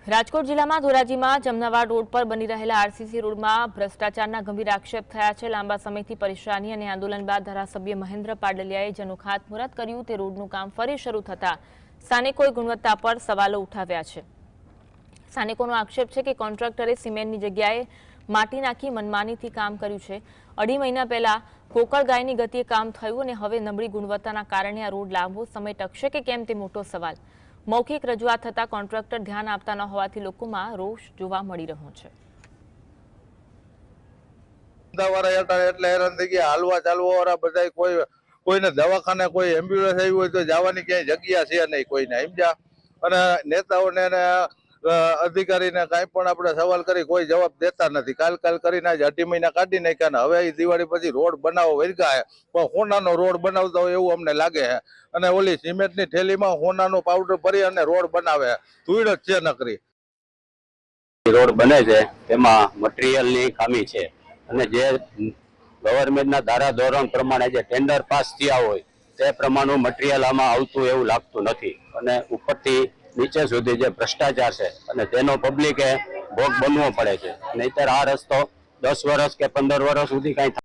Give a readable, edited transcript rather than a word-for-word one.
રાજકોટ જિલ્લામાં ધોરાજીમાં જમનાવાડ રોડ પર બની રહેલા આરસીસી રોડમાં ભ્રષ્ટાચારના ગંભીર આક્ષેપ થયા છે। લાંબા સમયથી પરેશાની અને આંદોલન બાદ ધારાસભ્ય મહેન્દ્ર પાડલિયાએ જેનું ખાતમુહૂર્ત કર્યું તે રોડનું કામ ફરી શરૂ થતા સ્થાનિકોએ ગુણવત્તા પર સવાલો ઉઠાવ્યા છે। સ્થાનિકોનો આક્ષેપ છે કે કોન્ટ્રાક્ટરે સિમેન્ટની જગ્યાએ માટી નાખી મનમાનીથી કામ કર્યું છે। 2.5 મહિના પહેલા કોકળ ગાયની ગતિએ કામ થયું અને હવે નબળી ગુણવત્તાના કારણે આ રોડ લાંબો સમય ટકશે કે કેમ તે મોટો સવાલ। मौखिक रजूआत थता कॉन्ट्राक्टर ध्यान आपता न होवाथी लोकोमां रोष जोवा मळी रह्यो छे। એટલે હેરાન થઈ ગયા, હાલવા ચાલવા વાળા બધા કોઈને દવાખાને કોઈ એમ્બ્યુલન્સ આવી હોય તો જવાની ક્યાંય જગ્યા છે નહીં કોઈને, સમજ્યા। અને નેતાઓને અધિકારીને કાંઈ પણ આપણે સવાલ કરી કોઈ જવાબ દેતા નથી। કાલ કરીને આજે 2.5 મહિના કાઢી નાખ્યા ને હવે દિવાળી પછી રોડ બનાવો વર્ગા છે, પણ હોનાનો રોડ બનાવતા હોય એવું અમને લાગે છે। અને ઓલી સિમેન્ટની થેલીમાં હોનાનો પાવડર ભરી અને રોડ બનાવે, ધૂળ જ છે નકરી। રોડ બને છે તેમાં મટીરીયલની ખામી છે અને જે ગવર્મેન્ટના ધારા ધોરણ પ્રમાણે જે ટેન્ડર પાસ થયા હોય તે પ્રમાણનું મટીરીયલ આમાં આવતું એવું લાગતું નથી અને ઉપરથી નીચે સુધી જે ભ્રષ્ટાચાર છે અને તેનો પબ્લિકે ભોગ બનવો પડે છે। નહીંતર આ રસ્તો 10 વર્ષ કે 15 વર્ષ સુધી કાંઈ